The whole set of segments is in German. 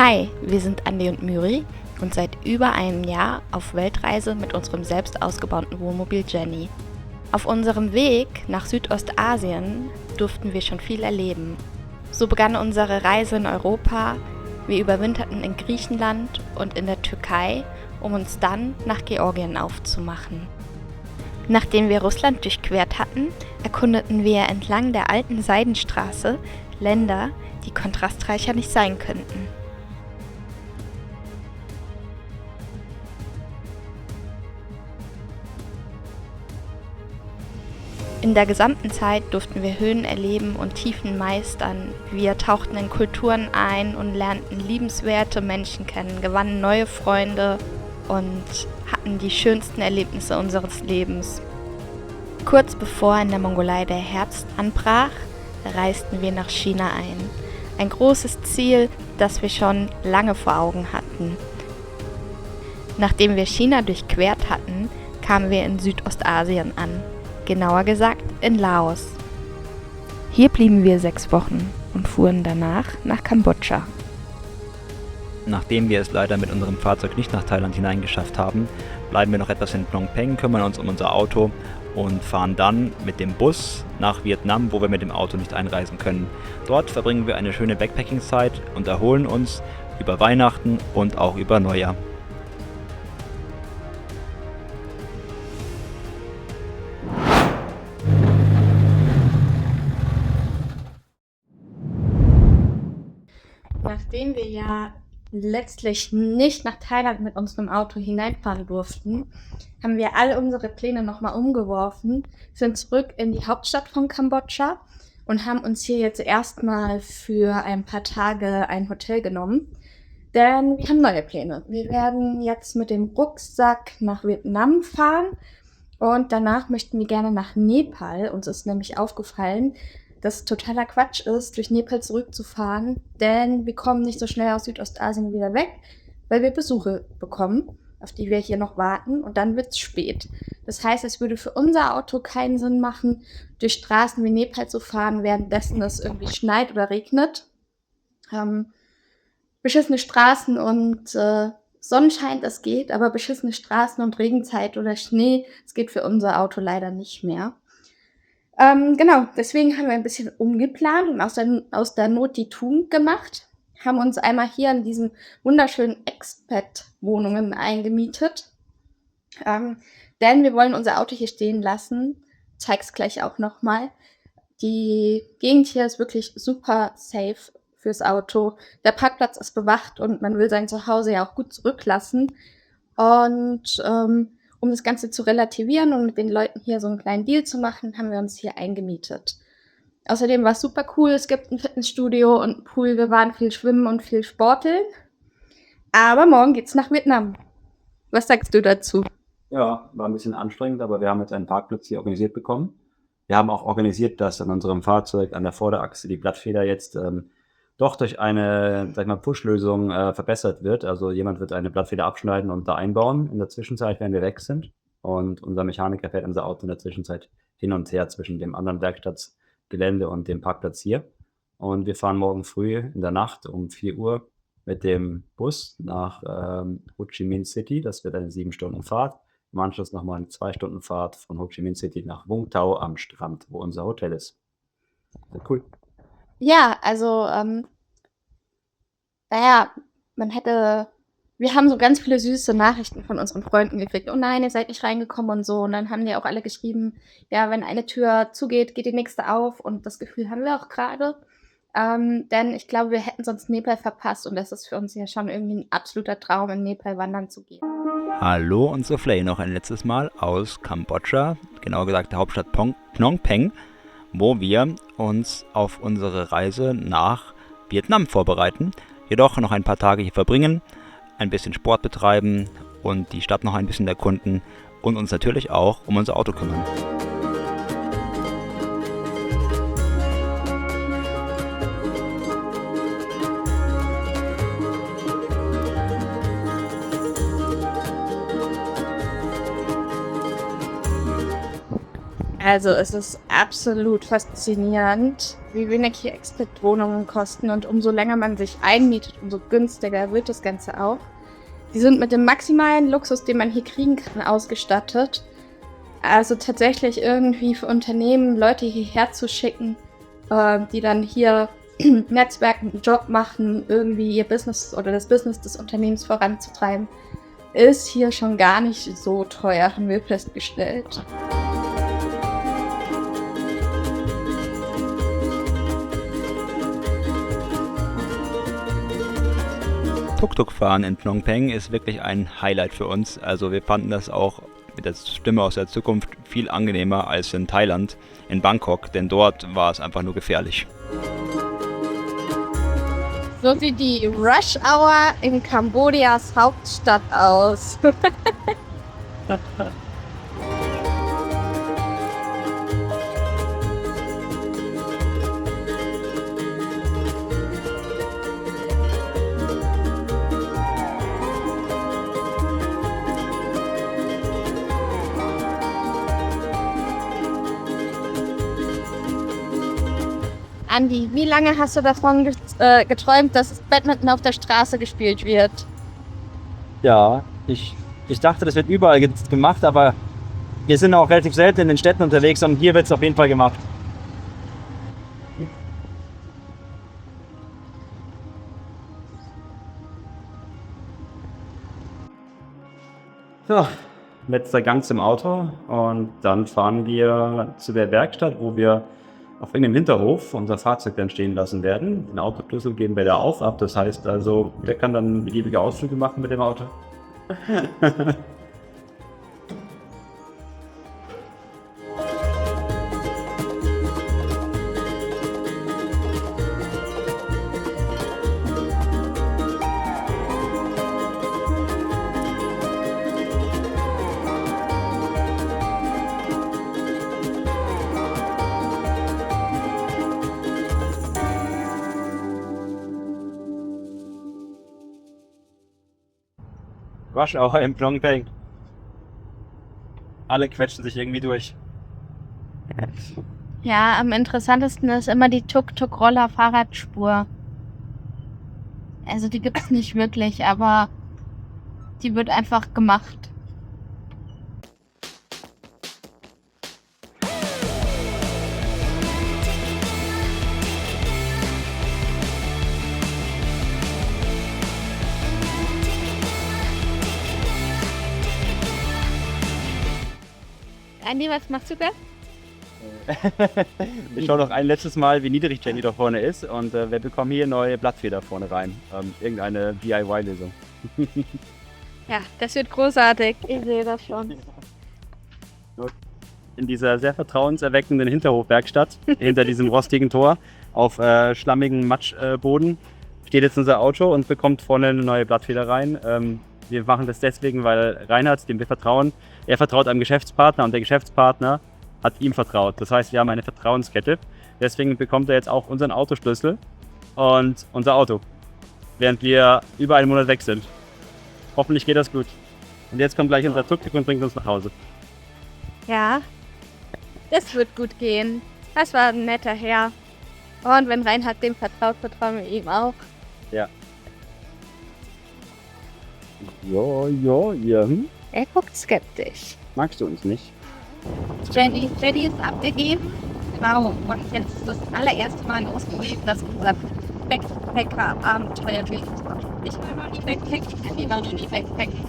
Hi, wir sind Andi und Myri und seit über einem Jahr auf Weltreise mit unserem selbst ausgebauten Wohnmobil Jenny. Auf unserem Weg nach Südostasien durften wir schon viel erleben. So begann unsere Reise in Europa, wir überwinterten in Griechenland und in der Türkei, um uns dann nach Georgien aufzumachen. Nachdem wir Russland durchquert hatten, erkundeten wir entlang der alten Seidenstraße Länder, die kontrastreicher nicht sein könnten. In der gesamten Zeit durften wir Höhen erleben und Tiefen meistern. Wir tauchten in Kulturen ein und lernten liebenswerte Menschen kennen, gewannen neue Freunde und hatten die schönsten Erlebnisse unseres Lebens. Kurz bevor in der Mongolei der Herbst anbrach, reisten wir nach China ein. Ein großes Ziel, das wir schon lange vor Augen hatten. Nachdem wir China durchquert hatten, kamen wir in Südostasien an. Genauer gesagt in Laos. Hier blieben wir 6 Wochen und fuhren danach nach Kambodscha. Nachdem wir es leider mit unserem Fahrzeug nicht nach Thailand hineingeschafft haben, bleiben wir noch etwas in Phnom Penh, kümmern uns um unser Auto und fahren dann mit dem Bus nach Vietnam, wo wir mit dem Auto nicht einreisen können. Dort verbringen wir eine schöne Backpacking-Zeit und erholen uns über Weihnachten und auch über Neujahr. Nachdem wir ja letztlich nicht nach Thailand mit unserem Auto hineinfahren durften, haben wir all unsere Pläne nochmal umgeworfen, sind zurück in die Hauptstadt von Kambodscha und haben uns hier jetzt erstmal für ein paar Tage ein Hotel genommen, denn wir haben neue Pläne. Wir werden jetzt mit dem Rucksack nach Vietnam fahren und danach möchten wir gerne nach Nepal. Uns ist nämlich aufgefallen, dass totaler Quatsch ist, durch Nepal zurückzufahren, denn wir kommen nicht so schnell aus Südostasien wieder weg, weil wir Besuche bekommen, auf die wir hier noch warten und dann wird's spät. Das heißt, es würde für unser Auto keinen Sinn machen, durch Straßen wie Nepal zu fahren, währenddessen es irgendwie schneit oder regnet. Beschissene Straßen und Sonnenschein, das geht, aber beschissene Straßen und Regenzeit oder Schnee, das geht für unser Auto leider nicht mehr. Genau, deswegen haben wir ein bisschen umgeplant und aus der Not die Tugend gemacht. Haben uns einmal hier in diesen wunderschönen Expat-Wohnungen eingemietet. Denn wir wollen unser Auto hier stehen lassen. Zeig's gleich auch nochmal. Die Gegend hier ist wirklich super safe fürs Auto. Der Parkplatz ist bewacht und man will sein Zuhause ja auch gut zurücklassen. Und um das Ganze zu relativieren und mit den Leuten hier so einen kleinen Deal zu machen, haben wir uns hier eingemietet. Außerdem war es super cool, es gibt ein Fitnessstudio und einen Pool, wir waren viel schwimmen und viel sporteln. Aber morgen geht's nach Vietnam. Was sagst du dazu? Ja, war ein bisschen anstrengend, aber wir haben jetzt einen Parkplatz hier organisiert bekommen. Wir haben auch organisiert, dass an unserem Fahrzeug an der Vorderachse die Blattfeder jetzt doch durch eine, sag ich mal, Push-Lösung verbessert wird. Also jemand wird eine Blattfeder abschneiden und da einbauen in der Zwischenzeit, wenn wir weg sind. Und unser Mechaniker fährt unser Auto in der Zwischenzeit hin und her zwischen dem anderen Werkstattgelände und dem Parkplatz hier. Und wir fahren morgen früh in der Nacht um 4 Uhr mit dem Bus nach Ho Chi Minh City. Das wird eine 7-Stunden-Fahrt. Im Anschluss nochmal eine 2-Stunden-Fahrt von Ho Chi Minh City nach Vung Tau am Strand, wo unser Hotel ist. Sehr cool. Ja, also, naja, wir haben so ganz viele süße Nachrichten von unseren Freunden gekriegt. Oh nein, ihr seid nicht reingekommen und so. Und dann haben die auch alle geschrieben, ja, wenn eine Tür zugeht, geht die nächste auf. Und das Gefühl haben wir auch gerade. Denn ich glaube, wir hätten sonst Nepal verpasst. Und das ist für uns ja schon irgendwie ein absoluter Traum, in Nepal wandern zu gehen. Hallo und Soufflé noch ein letztes Mal aus Kambodscha, genauer gesagt der Hauptstadt Phnom Penh, wo wir uns auf unsere Reise nach Vietnam vorbereiten, jedoch noch ein paar Tage hier verbringen, ein bisschen Sport betreiben und die Stadt noch ein bisschen erkunden und uns natürlich auch um unser Auto kümmern. Also es ist absolut faszinierend, wie wenig hier Exit-Wohnungen kosten und umso länger man sich einmietet, umso günstiger wird das Ganze auch. Die sind mit dem maximalen Luxus, den man hier kriegen kann, ausgestattet. Also tatsächlich irgendwie für Unternehmen Leute hierher zu schicken, die dann hier Netzwerken, einen Job machen, irgendwie ihr Business oder das Business des Unternehmens voranzutreiben, ist hier schon gar nicht so teuer, haben wir festgestellt. Tuk-Tuk-Fahren in Phnom Penh ist wirklich ein Highlight für uns. Also wir fanden das auch mit der Stimme aus der Zukunft viel angenehmer als in Thailand, in Bangkok, denn dort war es einfach nur gefährlich. So sieht die Rush Hour in Kambodschas Hauptstadt aus. Andi, wie lange hast du davon geträumt, dass Badminton auf der Straße gespielt wird? Ja, ich dachte, das wird überall gemacht, aber wir sind auch relativ selten in den Städten unterwegs und hier wird es auf jeden Fall gemacht. So, letzter Gang zum Auto und dann fahren wir zu der Werkstatt, wo wir auf irgendeinem Hinterhof unser Fahrzeug dann stehen lassen werden. Den Autoschlüssel geben wir da auch ab, das heißt also, der kann dann beliebige Ausflüge machen mit dem Auto. Rush Hour in Phnom Penh. Alle quetschen sich irgendwie durch. Ja, am interessantesten ist immer die Tuk-Tuk-Roller-Fahrradspur. Also die gibt's nicht wirklich, aber die wird einfach gemacht. Andi, was machst du da? Wir schauen noch ein letztes Mal, wie niedrig Jenny da vorne ist und wir bekommen hier neue Blattfeder vorne rein. Irgendeine DIY-Lösung. Ja, das wird großartig. Ich sehe das schon. In dieser sehr vertrauenserweckenden Hinterhofwerkstatt, hinter diesem rostigen Tor, auf schlammigen Matschboden, steht jetzt unser Auto und bekommt vorne eine neue Blattfeder rein. Wir machen das deswegen, weil Reinhard, dem wir vertrauen, er vertraut einem Geschäftspartner und der Geschäftspartner hat ihm vertraut. Das heißt, wir haben eine Vertrauenskette. Deswegen bekommt er jetzt auch unseren Autoschlüssel und unser Auto, während wir über einen Monat weg sind. Hoffentlich geht das gut. Und jetzt kommt gleich unser Tuk-Tuk und bringt uns nach Hause. Ja, das wird gut gehen. Das war ein netter Herr. Und wenn Reinhard dem vertraut, vertrauen wir ihm auch. Ja. Ja. Er guckt skeptisch. Magst du uns nicht? Jenny ist abgegeben. Genau. Und jetzt ist das allererste Mal ausgegeben, dass unser Backpacker-Abenteuer durch ist. Ich will noch nie backpacken, ich will noch nie backpacken.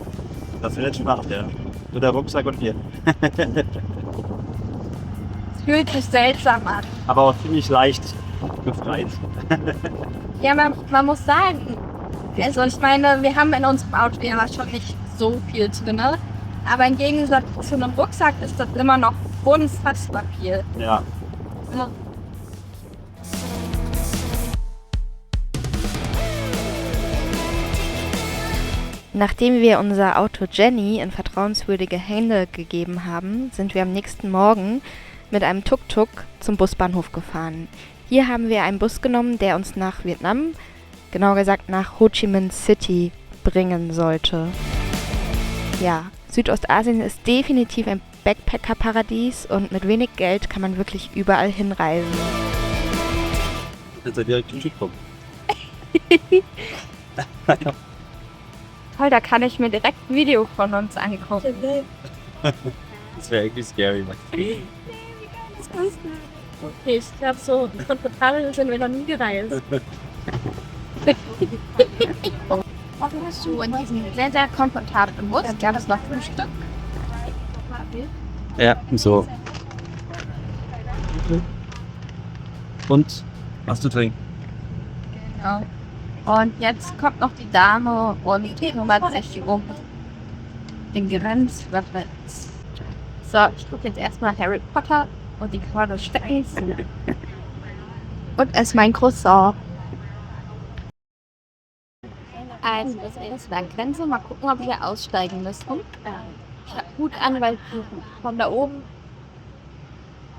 Das wird jetzt gemacht, ja. Nur der Rucksack und wir. Es fühlt sich seltsam an. Aber auch ziemlich leicht befreit. Ja, man muss sagen, also ich meine, wir haben in unserem Auto ja schon nicht so viel drin, aber im Gegensatz zu einem Rucksack ist das immer noch unfassbar viel. Ja. Nachdem wir unser Auto Jenny in vertrauenswürdige Hände gegeben haben, sind wir am nächsten Morgen mit einem Tuk-Tuk zum Busbahnhof gefahren. Hier haben wir einen Bus genommen, der uns nach Vietnam, genauer gesagt nach Ho Chi Minh City, bringen sollte. Ja, Südostasien ist definitiv ein Backpacker-Paradies und mit wenig Geld kann man wirklich überall hinreisen. Jetzt seid ihr direkt im Typ. Toll, da kann ich mir direkt ein Video von uns angucken. Das wäre irgendwie scary. Okay, ich glaube so, komfortabel sind wir noch nie gereist. Was hast du in diesem sehr, sehr komfortablen Bus? Gab es noch Frühstück? Ja, so. Und was zu trinken? Genau. Und jetzt kommt noch die Dame und kümmert sich um den Grenzreferenz. So, ich gucke jetzt erstmal Harry Potter und die Karte stecken. Und esse mein Croissant. Also, das ist eine Grenze. Mal gucken, ob wir aussteigen müssen. Schaut gut an, weil von da oben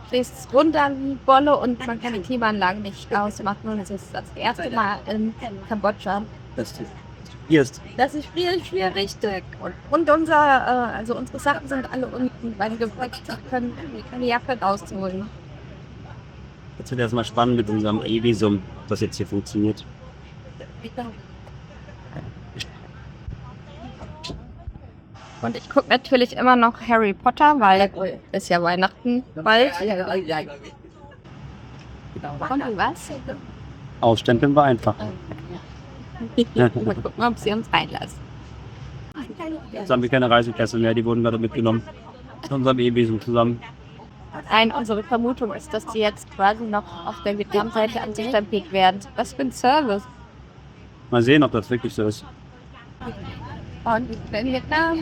fließt es runter wie Bolle und man kann die Klimaanlagen nicht ausmachen. Und das ist das erste Mal in Kambodscha. Das hier ist. Das ist schwierig, richtig. Und unsere Sachen sind alle unten beim Gepäck. Wir können die Jacke rausholen. Jetzt wird erstmal spannend mit unserem E-Visum, ob das jetzt hier funktioniert. Und ich gucke natürlich immer noch Harry Potter, weil ist ja Weihnachten bald. Und was? Ausstempeln war einfach. Mal gucken, ob sie uns reinlassen. Jetzt haben wir keine Reisepässe mehr, die wurden gerade mitgenommen. Mit unserem E-Visum zusammen. Unsere Vermutung ist, dass die jetzt quasi noch auf der Vietnam-Seite angestempelt werden. Was für ein Service. Mal sehen, ob das wirklich so ist. Und in Vietnam.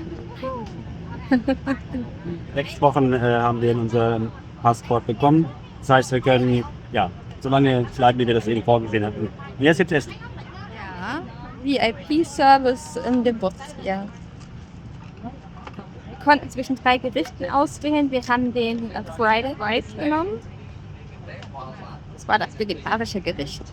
6 Wochen haben wir in unserem Passport bekommen. Das heißt, wir können, ja, so lange bleiben, wie wir das eben vorgesehen hatten. Und jetzt gibt's Essen. Ja, VIP-Service in dem Bus hier. Wir konnten zwischen 3 Gerichten auswählen. Wir haben den Fried Rice genommen. Das war das vegetarische Gericht.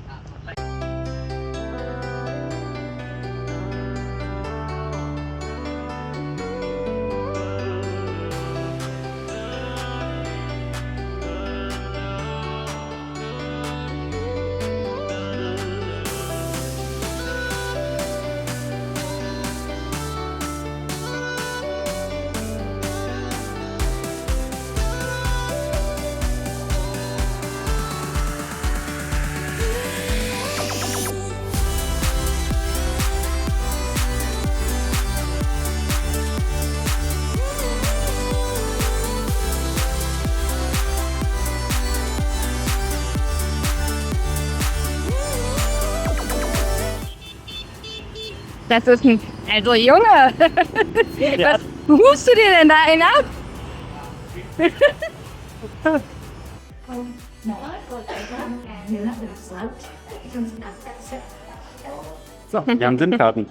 Das ist ein. Also Junge! Was hust du dir denn da einen ab? So, wir haben SIM-Karten.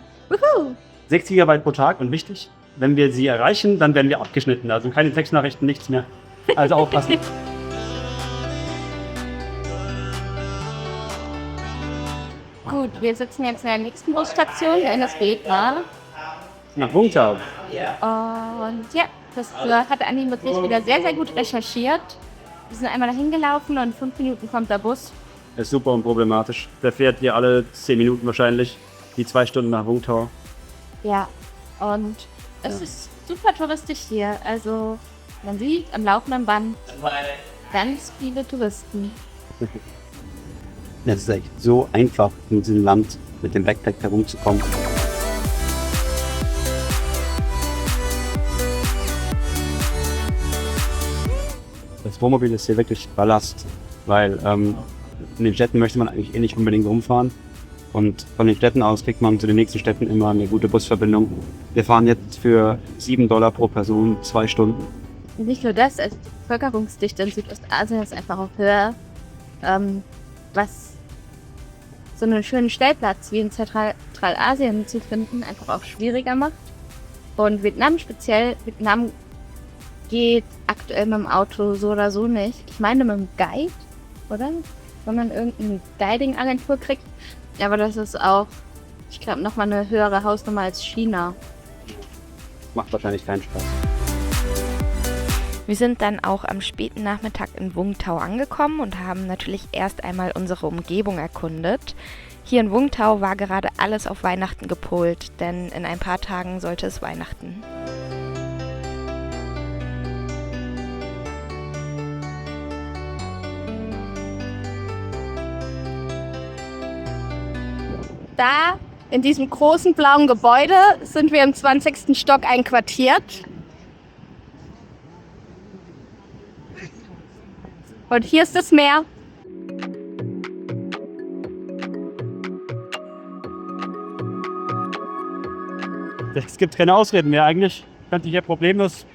6 GB pro Tag und wichtig, wenn wir sie erreichen, dann werden wir abgeschnitten. Also keine Textnachrichten, nichts mehr. Also aufpassen. Gut, wir sitzen jetzt in der nächsten Busstation, der in das Bild war. Nach Wungtao. Und ja, das hat Anni wirklich wieder sehr, sehr gut recherchiert. Wir sind einmal dahin gelaufen und in 5 Minuten kommt der Bus. Ist super unproblematisch. Der fährt hier alle 10 Minuten wahrscheinlich. Die 2 Stunden nach Wungtao. Ja, und es ist super touristisch hier. Also man sieht am laufenden Band ganz viele Touristen. Das ist echt so einfach, in diesem Land mit dem Backpack herumzukommen. Das Wohnmobil ist hier wirklich Ballast, weil in den Städten möchte man eigentlich nicht unbedingt rumfahren. Und von den Städten aus kriegt man zu den nächsten Städten immer eine gute Busverbindung. Wir fahren jetzt für $7 pro Person 2 Stunden. Nicht nur das, also die Bevölkerungsdichte in Südostasien ist einfach auch höher, was so einen schönen Stellplatz wie in Zentralasien zu finden einfach auch schwieriger macht. Und Vietnam geht aktuell mit dem Auto so oder so nicht. Ich meine mit dem Guide, oder? Wenn man irgendeine Guiding-Agentur kriegt. Aber das ist auch, ich glaube, nochmal eine höhere Hausnummer als China. Macht wahrscheinlich keinen Spaß. Wir sind dann auch am späten Nachmittag in Vung Tau angekommen und haben natürlich erst einmal unsere Umgebung erkundet. Hier in Vung Tau war gerade alles auf Weihnachten gepolt, denn in ein paar Tagen sollte es Weihnachten. Da, in diesem großen blauen Gebäude, sind wir im 20. Stock einquartiert. Und hier ist das Meer. Es gibt keine Ausreden mehr. Eigentlich könnte ich hier problemlos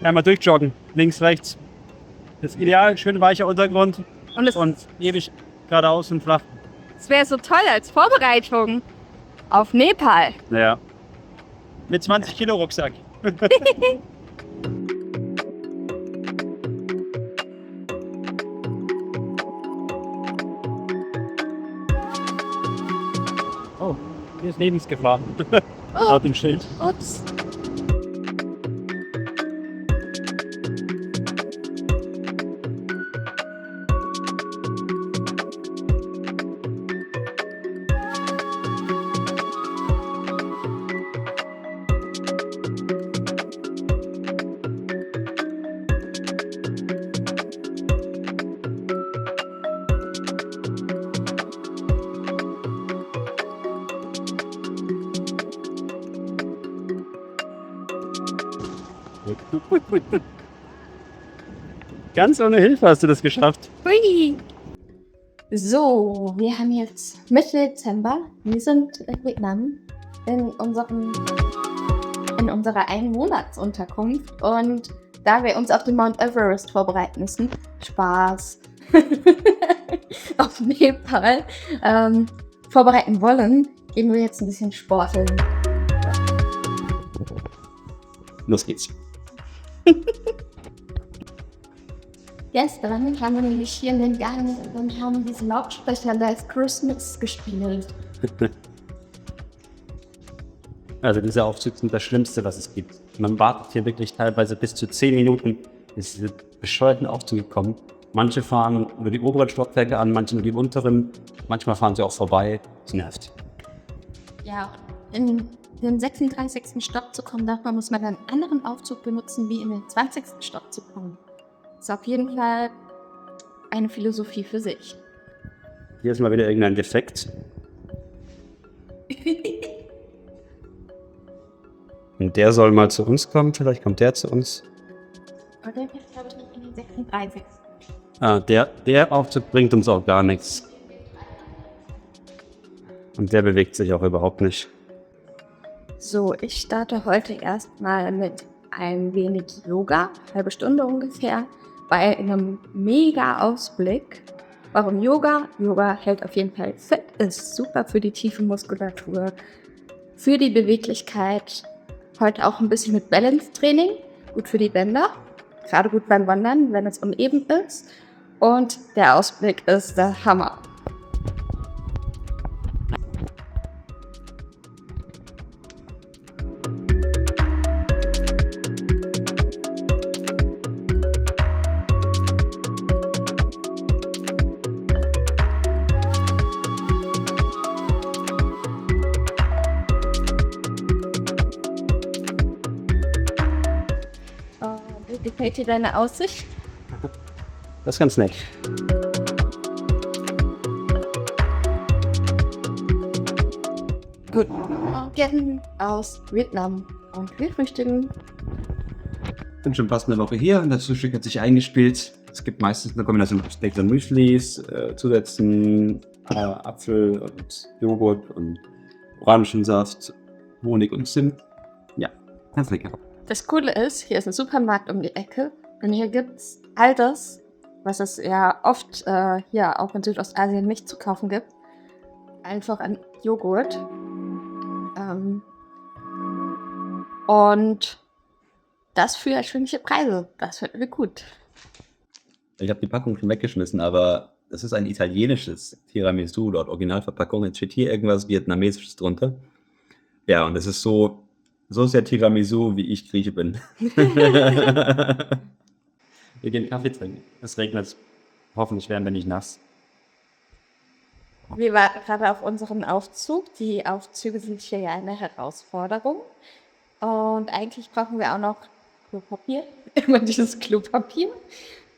einmal durchjoggen. Links, rechts. Das ist ideal, schön weicher Untergrund Und ewig geradeaus und flach. es wäre so toll als Vorbereitung auf Nepal. Naja. Mit 20 Kilo Rucksack. Oh, hier ist Lebensgefahr. Laut dem Schild. Ups. Ganz ohne Hilfe hast du das geschafft. Hui. So, wir haben jetzt Mitte Dezember. Wir sind in Vietnam in unserer Einmonatsunterkunft. Und da wir uns auf den Mount Everest vorbereiten müssen, Spaß, auf Nepal vorbereiten wollen, gehen wir jetzt ein bisschen sporteln. Los geht's. Gestern haben wir nämlich hier in den Gang und haben diesen Lautsprecher Last Christmas gespielt. Also diese Aufzüge sind das Schlimmste, was es gibt. Man wartet hier wirklich teilweise bis zu 10 Minuten, bis diese bescheuerten Aufzüge kommen. Manche fahren nur die oberen Stockwerke an, manche nur die unteren. Manchmal fahren sie auch vorbei. Das nervt. Ja, in den 36. Stock zu kommen, dafür muss man einen anderen Aufzug benutzen, wie in den 20. Stock zu kommen. Das ist auf jeden Fall eine Philosophie für sich. Hier ist mal wieder irgendein Defekt. Und der soll mal zu uns kommen. Vielleicht kommt der zu uns. Und der ist, glaube ich, nicht in den 36. Ah, der Aufzug bringt uns auch gar nichts. Und der bewegt sich auch überhaupt nicht. So, ich starte heute erstmal mit ein wenig Yoga, halbe Stunde ungefähr, bei einem mega Ausblick. Warum Yoga? Yoga hält auf jeden Fall fit, ist super für die tiefe Muskulatur, für die Beweglichkeit. Heute auch ein bisschen mit Balance-Training, gut für die Bänder, gerade gut beim Wandern, wenn es uneben ist. Und der Ausblick ist der Hammer. Wie gefällt dir deine Aussicht? Das ist ganz nett. Guten Morgen aus Vietnam und wir frühstücken. Bin schon fast eine Woche hier und das Frühstück hat sich eingespielt. Es gibt meistens eine Kombination aus Steaks und Müslis, Zusätzen, Apfel und Joghurt und Orangensaft, Honig und Zimt. Ja, ganz lecker. Das Coole ist, hier ist ein Supermarkt um die Ecke und hier gibt's all das, was es ja oft hier auch in Südostasien nicht zu kaufen gibt. Einfach an Joghurt. Und das für erschwingliche Preise. Das finden wir gut. Ich habe die Packung schon weggeschmissen, aber das ist ein italienisches Tiramisu laut Originalverpackung. Jetzt steht hier irgendwas Vietnamesisches drunter. Ja, und es ist so sehr Tiramisu, wie ich Grieche bin. Wir gehen Kaffee trinken. Es regnet. Hoffentlich werden wir nicht nass. Wir warten gerade auf unseren Aufzug. Die Aufzüge sind hier ja eine Herausforderung. Und eigentlich brauchen wir auch noch Klopapier, immer dieses Klopapier,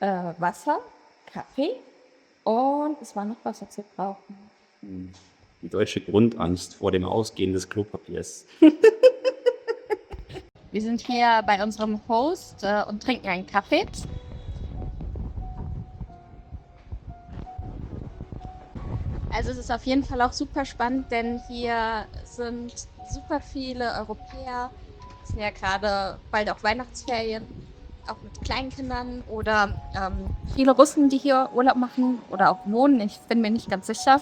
Wasser, Kaffee und es war noch was, was wir brauchen. Die deutsche Grundangst vor dem Ausgehen des Klopapiers. Wir sind hier bei unserem Host und trinken einen Kaffee. Also es ist auf jeden Fall auch super spannend, denn hier sind super viele Europäer. Es sind ja gerade bald auch Weihnachtsferien, auch mit Kleinkindern oder viele Russen, die hier Urlaub machen oder auch wohnen. Ich bin mir nicht ganz sicher.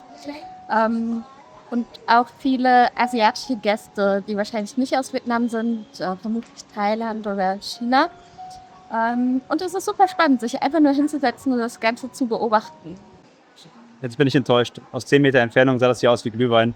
Und auch viele asiatische Gäste, die wahrscheinlich nicht aus Vietnam sind, vermutlich Thailand oder China. Und es ist super spannend, sich einfach nur hinzusetzen und das Ganze zu beobachten. Jetzt bin ich enttäuscht. Aus 10 Meter Entfernung sah das hier aus wie Glühwein.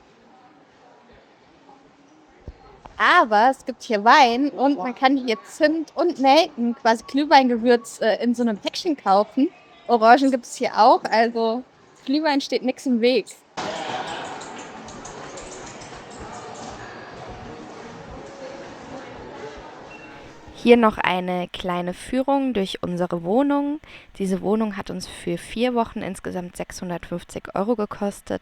Aber es gibt hier Wein und man kann hier Zimt und Nelken, quasi Glühweingewürz, in so einem Päckchen kaufen. Orangen gibt es hier auch, also Glühwein steht nichts im Weg. Hier noch eine kleine Führung durch unsere Wohnung. Diese Wohnung hat uns für 4 Wochen insgesamt 650 € gekostet.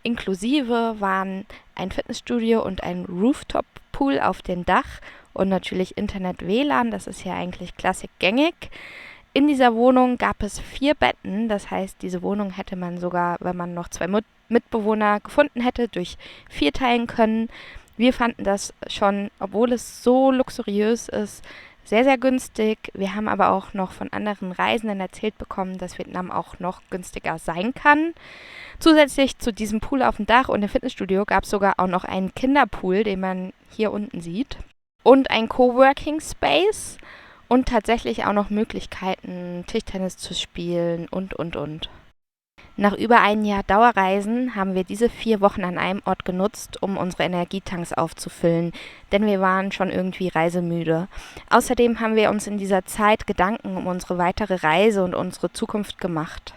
Inklusive waren ein Fitnessstudio und ein Rooftop-Pool auf dem Dach und natürlich Internet-WLAN, das ist ja eigentlich klassisch gängig. In dieser Wohnung gab es 4 Betten, das heißt, diese Wohnung hätte man sogar, wenn man noch 2 Mitbewohner gefunden hätte, durch 4 teilen können. Wir fanden das schon, obwohl es so luxuriös ist, sehr, sehr günstig. Wir haben aber auch noch von anderen Reisenden erzählt bekommen, dass Vietnam auch noch günstiger sein kann. Zusätzlich zu diesem Pool auf dem Dach und dem Fitnessstudio gab es sogar auch noch einen Kinderpool, den man hier unten sieht. Und ein Coworking Space und tatsächlich auch noch Möglichkeiten, Tischtennis zu spielen und. Nach über einem Jahr Dauerreisen haben wir diese 4 Wochen an einem Ort genutzt, um unsere Energietanks aufzufüllen, denn wir waren schon irgendwie reisemüde. Außerdem haben wir uns in dieser Zeit Gedanken um unsere weitere Reise und unsere Zukunft gemacht.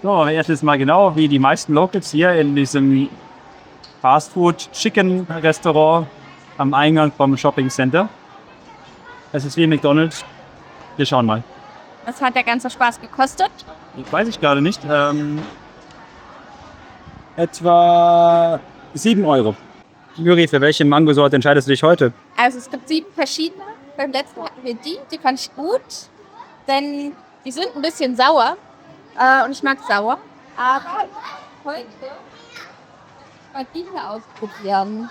So, erstes Mal genau wie die meisten Locals hier in diesem Fastfood-Chicken-Restaurant am Eingang vom Shopping Center. Es ist wie McDonald's. Wir schauen mal. Was hat der ganze Spaß gekostet? Weiß ich gerade nicht. Etwa 7 €. Juri, für welche Mangosorte entscheidest du dich heute? Also es gibt 7 verschiedene. Beim letzten hatten wir die fand ich gut, denn die sind ein bisschen sauer und ich mag sauer. Aber heute mal diese ausprobieren.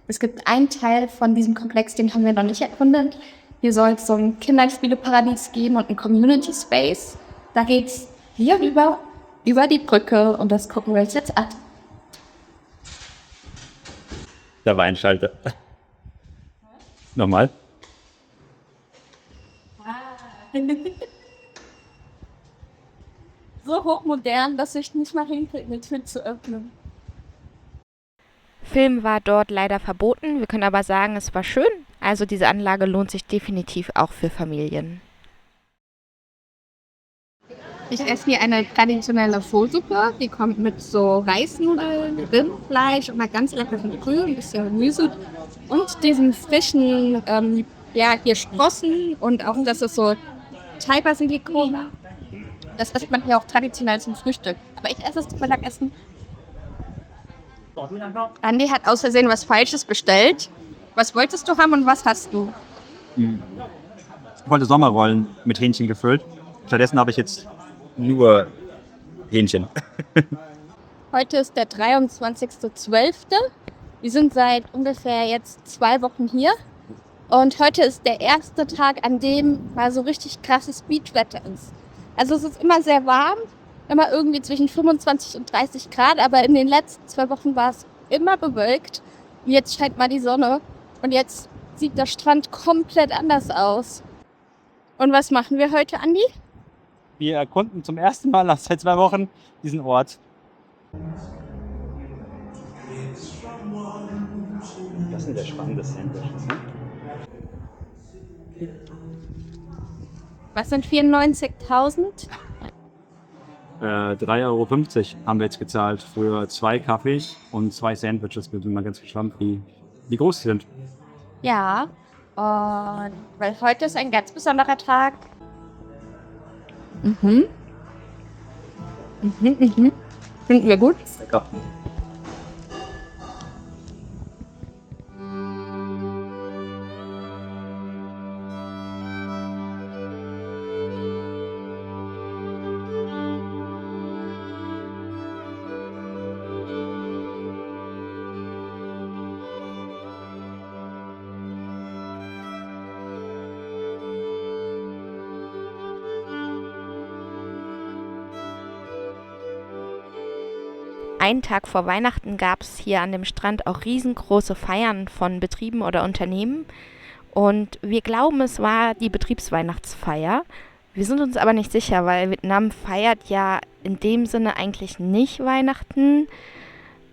Es gibt einen Teil von diesem Komplex, den haben wir noch nicht erkundet. Hier soll es so ein Kinderspieleparadies geben und ein Community Space. Da geht's hier rüber, über die Brücke und das gucken wir uns jetzt an. Der Weinschalter. Nochmal. So hochmodern, dass ich nicht mal hinkriege, eine Tür zu öffnen. Film war dort leider verboten, wir können aber sagen, es war schön. Also diese Anlage lohnt sich definitiv auch für Familien. Ich esse hier eine traditionelle Pho-Suppe. Die kommt mit so Reisnudeln, Rindfleisch und einer ganz leckeren Brühe, ein bisschen Gemüse und diesen frischen, hier Sprossen und auch das ist so Thai-Basilikum. Das isst man hier auch traditionell zum Frühstück. Aber ich esse es zum Mittagessen. Andi hat aus Versehen was Falsches bestellt. Was wolltest du haben und was hast du? Ich wollte Sommerrollen mit Hähnchen gefüllt. Stattdessen habe ich jetzt Nur Hähnchen. Heute ist der 23.12. Wir sind seit ungefähr jetzt 2 Wochen hier. Und heute ist der erste Tag, an dem mal so richtig krasses Beachwetter ist. Also es ist immer sehr warm, immer irgendwie zwischen 25 und 30 Grad. Aber in den letzten 2 Wochen war es immer bewölkt. Und jetzt scheint mal die Sonne. Und jetzt sieht der Strand komplett anders aus. Und was machen wir heute, Andi? Wir erkunden zum ersten Mal nach seit 2 Wochen diesen Ort. Das sind ja spannende Sandwiches, ne? Was sind 94.000? 3,50 € haben wir jetzt gezahlt für 2 Kaffees und 2 Sandwiches. Wir sind mal ganz gespannt, wie groß die sind. Ja. Und weil heute ist ein ganz besonderer Tag. Finden wir gut? Lecker. Einen Tag vor Weihnachten gab es hier an dem Strand auch riesengroße Feiern von Betrieben oder Unternehmen. Und wir glauben, es war die Betriebsweihnachtsfeier. Wir sind uns aber nicht sicher, weil Vietnam feiert ja in dem Sinne eigentlich nicht Weihnachten.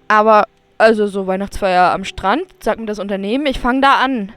Aber also so Weihnachtsfeier am Strand, sagt mir das Unternehmen, ich fange da an.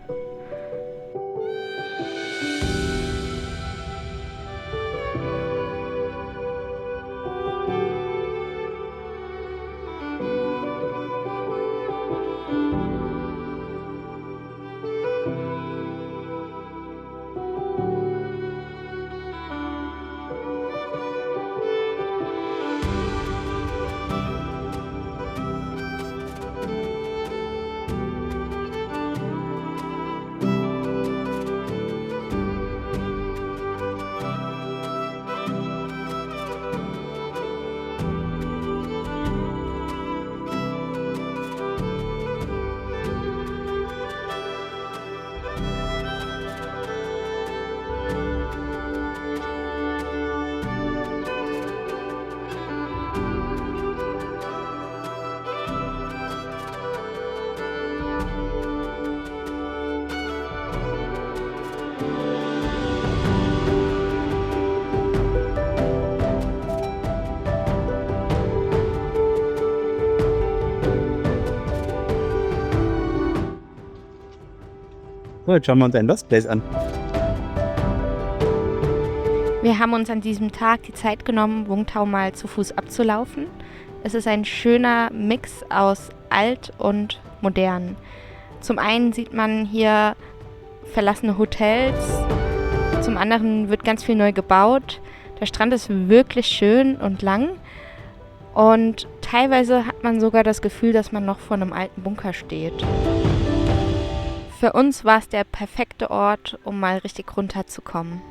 So, jetzt schauen wir uns ein Lost Place an. Wir haben uns an diesem Tag die Zeit genommen, Vung Tau mal zu Fuß abzulaufen. Es ist ein schöner Mix aus alt und modern. Zum einen sieht man hier verlassene Hotels, zum anderen wird ganz viel neu gebaut. Der Strand ist wirklich schön und lang und teilweise hat man sogar das Gefühl, dass man noch vor einem alten Bunker steht. Für uns war es der perfekte Ort, um mal richtig runterzukommen.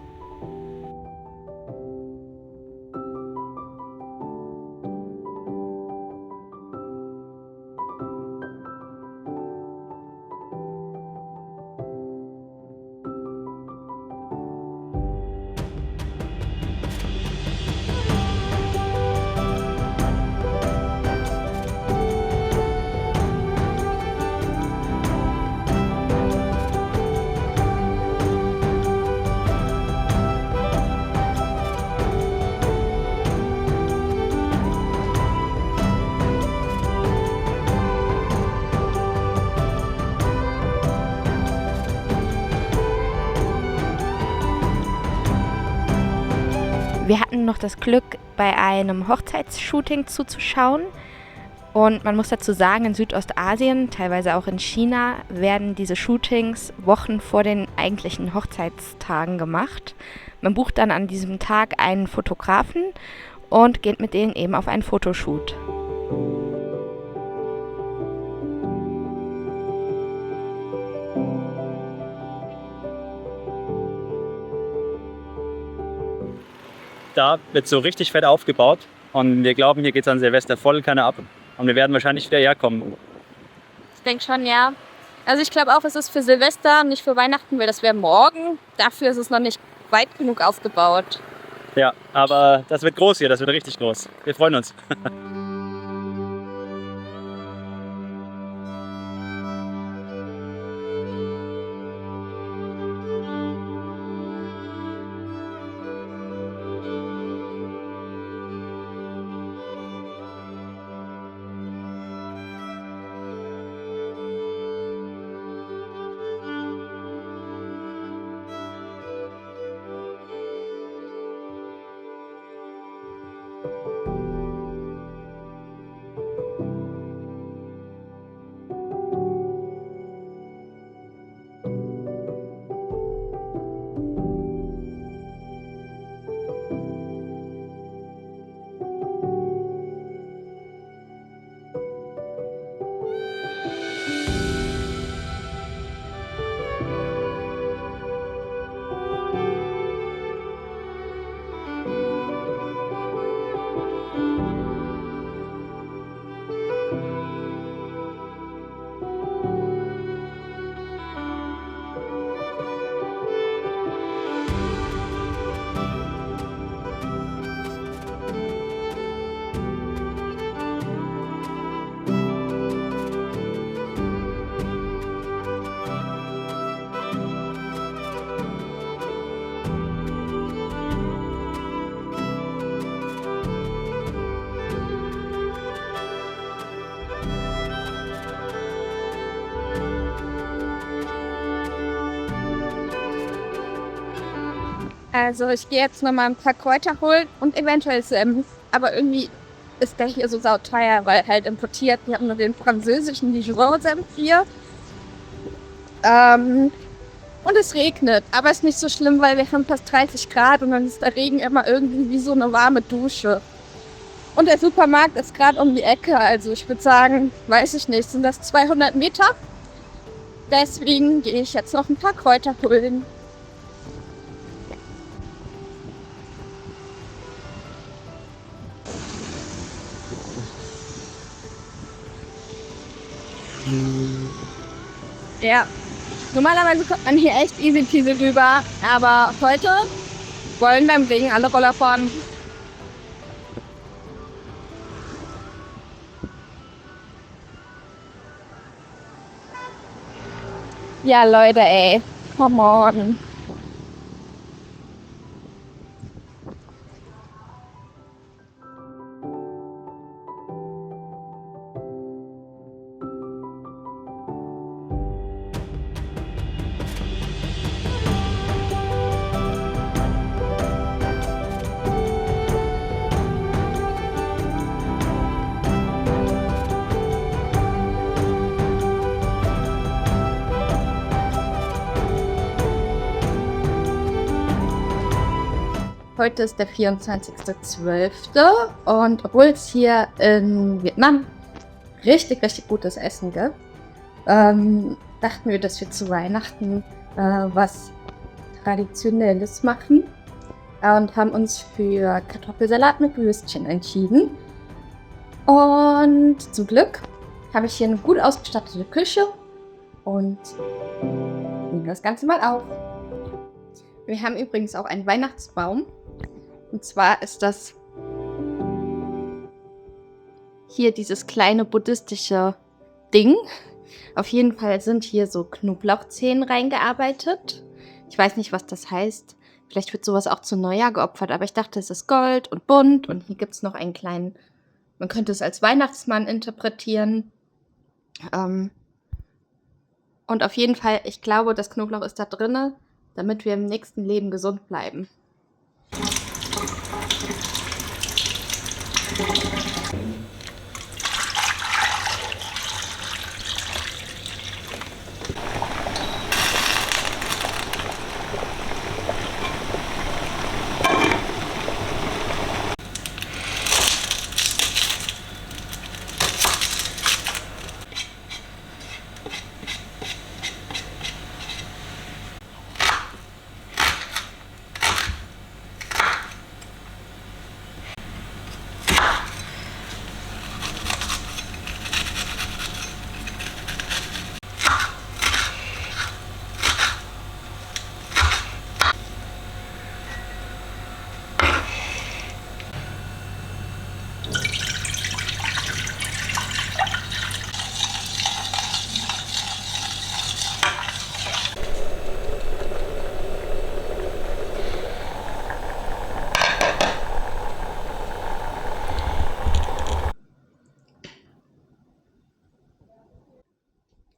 Wir hatten noch das Glück, bei einem Hochzeitsshooting zuzuschauen. Und man muss dazu sagen, in Südostasien, teilweise auch in China, werden diese Shootings Wochen vor den eigentlichen Hochzeitstagen gemacht. Man bucht dann an diesem Tag einen Fotografen und geht mit denen eben auf einen Fotoshoot. Da wird so richtig fett aufgebaut und wir glauben, hier geht es an Silvester voll Kanne ab und wir werden wahrscheinlich wieder herkommen. Ich denke schon, ja. Also ich glaube auch, es ist für Silvester, nicht für Weihnachten, weil das wäre morgen. Dafür ist es noch nicht weit genug aufgebaut. Ja, aber das wird groß hier, das wird richtig groß. Wir freuen uns. Also ich gehe jetzt nochmal ein paar Kräuter holen und eventuell Senf. Aber irgendwie ist der hier so sauteuer, weil halt importiert. Wir haben nur den französischen Dijon-Senf hier. Und es regnet, aber ist nicht so schlimm, weil wir haben fast 30 Grad und dann ist der Regen immer irgendwie wie so eine warme Dusche. Und der Supermarkt ist gerade um die Ecke, also ich würde sagen, weiß ich nicht, sind das 200 Meter? Deswegen gehe ich jetzt noch ein paar Kräuter holen. Ja, normalerweise kommt man hier echt easy peasy rüber, aber heute wollen beim Regen alle Roller fahren. Ja, Leute, ey, come on. Heute ist der 24.12. und obwohl es hier in Vietnam richtig gutes Essen gibt, dachten wir, dass wir zu Weihnachten was Traditionelles machen und haben uns für Kartoffelsalat mit Würstchen entschieden. Und zum Glück habe ich hier eine gut ausgestattete Küche und nehme das Ganze mal auf. Wir haben übrigens auch einen Weihnachtsbaum. Und zwar ist das hier dieses kleine buddhistische Ding. Auf jeden Fall sind hier so Knoblauchzehen reingearbeitet. Ich weiß nicht, was das heißt. Vielleicht wird sowas auch zu Neujahr geopfert, aber ich dachte, es ist Gold und bunt. Und hier gibt es noch einen kleinen, man könnte es als Weihnachtsmann interpretieren. Und auf jeden Fall, ich glaube, das Knoblauch ist da drinne, damit wir im nächsten Leben gesund bleiben.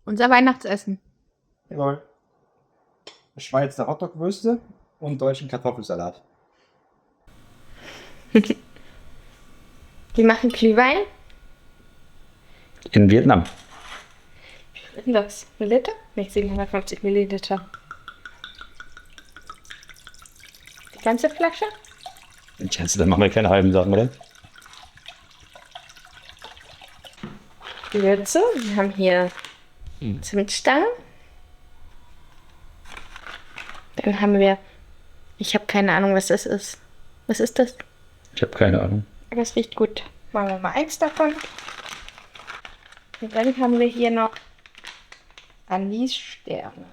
Unser Weihnachtsessen. Jawohl. Schweizer Hotdog-Würste und deutschen Kartoffelsalat. Die machen Glühwein. In Vietnam. Was ist das? Milliliter? Nicht 750 Milliliter. Die ganze Flasche? Schätze, dann machen wir keine halben Sachen, oder? Gewürze. Wir haben hier Zimtstangen. Dann haben wir, ich habe keine Ahnung, was das ist. Was ist das? Ich habe keine Ahnung. Aber es riecht gut. Machen wir mal eins davon. Und dann haben wir hier noch Anissterne.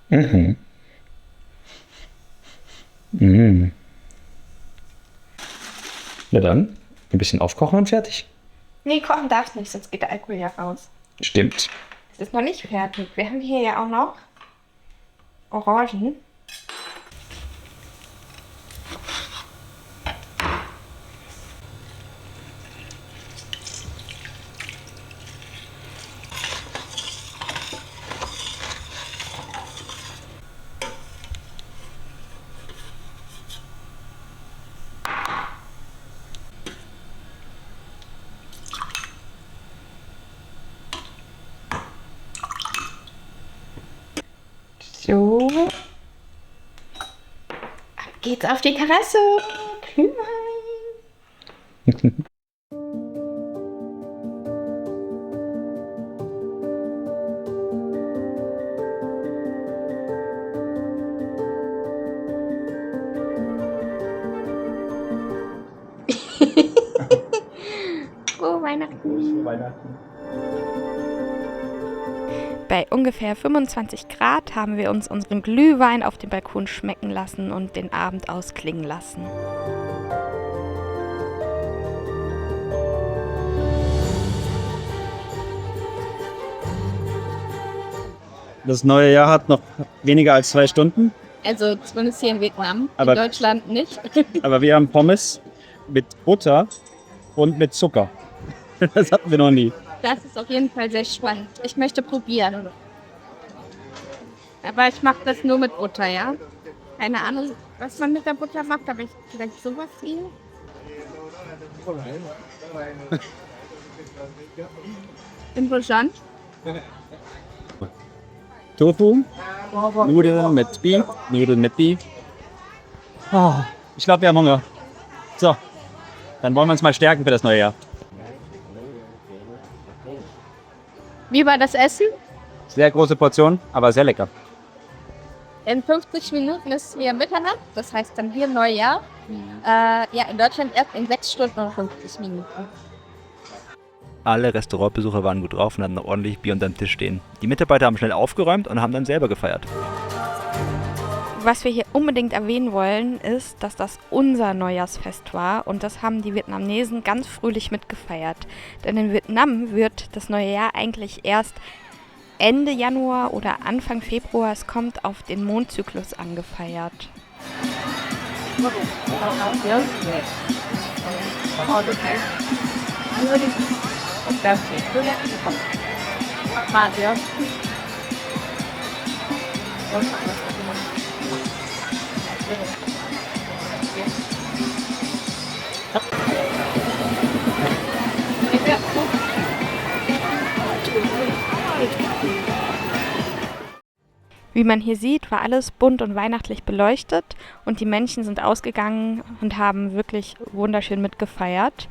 Mhm. Mhm. Na dann, ein bisschen aufkochen und fertig. Nee, kochen darfst nicht, sonst geht der Alkohol ja raus. Stimmt. Es ist noch nicht fertig. Wir haben hier ja auch noch Orangen. So. Ab geht's auf die Terrasse. Glühwein. Frohe Weihnachten. Bei ungefähr 25 Grad haben wir uns unseren Glühwein auf dem Balkon schmecken lassen und den Abend ausklingen lassen. Das neue Jahr hat noch weniger als 2 Stunden, Also zumindest hier in Vietnam, Aber- in Deutschland nicht. aber wir haben Pommes mit Butter und mit Zucker. Das hatten wir noch nie. Das ist auf jeden Fall sehr spannend. Ich möchte probieren. Aber ich mache das nur mit Butter, ja? Keine Ahnung, was man mit der Butter macht, aber ich vielleicht sowas hier. Interessant. Tofu, Nudeln mit Beef, Nudeln mit Beef. Oh, ich glaube, wir haben Hunger. So, dann wollen wir uns mal stärken für das neue Jahr. Wie war das Essen? Sehr große Portion, aber sehr lecker. In 50 Minuten ist hier Mitternacht, das heißt dann hier Neujahr. Ja, in Deutschland erst in 6 Stunden und 50 Minuten. Alle Restaurantbesucher waren gut drauf und hatten noch ordentlich Bier unterm Tisch stehen. Die Mitarbeiter haben schnell aufgeräumt und haben dann selber gefeiert. Was wir hier unbedingt erwähnen wollen, ist, dass das unser Neujahrsfest war und das haben die Vietnamesen ganz fröhlich mitgefeiert. Denn in Vietnam wird das neue Jahr eigentlich erst Ende Januar oder Anfang Februar, es kommt auf den Mondzyklus angefeiert. Wie man hier sieht, war alles bunt und weihnachtlich beleuchtet und die Menschen sind ausgegangen und haben wirklich wunderschön mitgefeiert.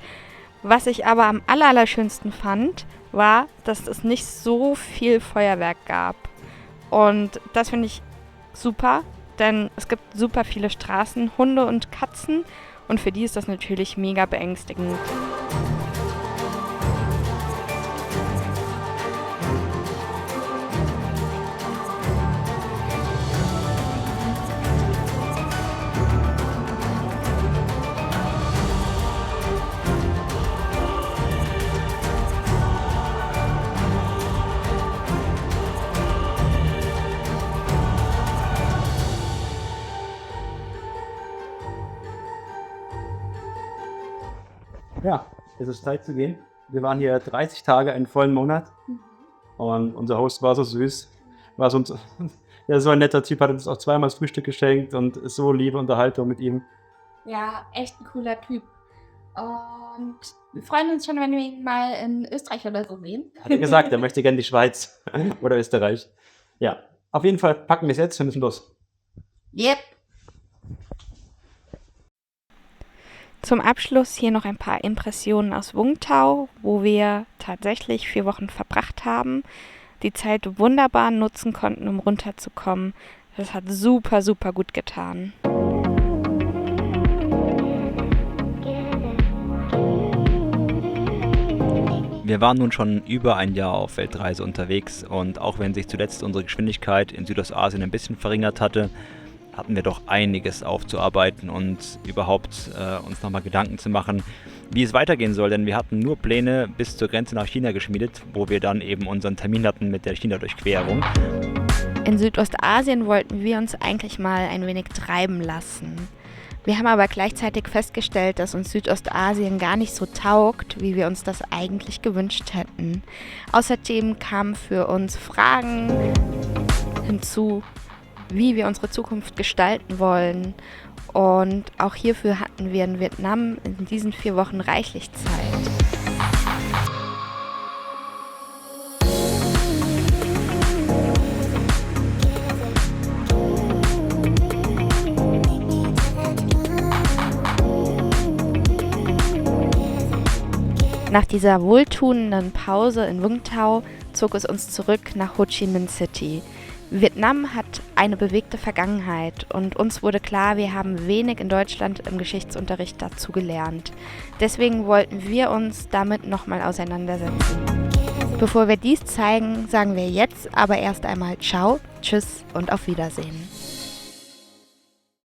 Was ich aber am allerschönsten fand, war, dass es nicht so viel Feuerwerk gab. Und das finde ich super, denn es gibt super viele Straßen, Hunde und Katzen und für die ist das natürlich mega beängstigend. Ja, es ist Zeit zu gehen. Wir waren hier 30 Tage, einen vollen Monat. Und unser Host war so süß. War so ein netter Typ, hat uns auch zweimal das Frühstück geschenkt und so liebe Unterhaltung mit ihm. Ja, echt ein cooler Typ. Und wir freuen uns schon, wenn wir ihn mal in Österreich oder so sehen. Hat er gesagt, er möchte gerne die Schweiz oder Österreich. Ja, auf jeden Fall packen wir es jetzt, wir müssen los. Yep. Zum Abschluss hier noch ein paar Impressionen aus Vung Tau, wo wir tatsächlich 4 Wochen verbracht haben, die Zeit wunderbar nutzen konnten, um runterzukommen. Das hat super, super gut getan. Wir waren nun schon über ein Jahr auf Weltreise unterwegs und auch wenn sich zuletzt unsere Geschwindigkeit in Südostasien ein bisschen verringert hatte, hatten wir doch einiges aufzuarbeiten und überhaupt uns nochmal Gedanken zu machen, wie es weitergehen soll. Denn wir hatten nur Pläne bis zur Grenze nach China geschmiedet, wo wir dann eben unseren Termin hatten mit der China-Durchquerung. In Südostasien wollten wir uns eigentlich mal ein wenig treiben lassen. Wir haben aber gleichzeitig festgestellt, dass uns Südostasien gar nicht so taugt, wie wir uns das eigentlich gewünscht hätten. Außerdem kamen für uns Fragen hinzu, wie wir unsere Zukunft gestalten wollen. Und auch hierfür hatten wir in Vietnam in diesen 4 Wochen reichlich Zeit. Nach dieser wohltuenden Pause in Vung Tau zog es uns zurück nach Ho Chi Minh City. Vietnam hat eine bewegte Vergangenheit und uns wurde klar, wir haben wenig in Deutschland im Geschichtsunterricht dazu gelernt. Deswegen wollten wir uns damit nochmal auseinandersetzen. Bevor wir dies zeigen, sagen wir jetzt aber erst einmal Ciao, Tschüss und auf Wiedersehen.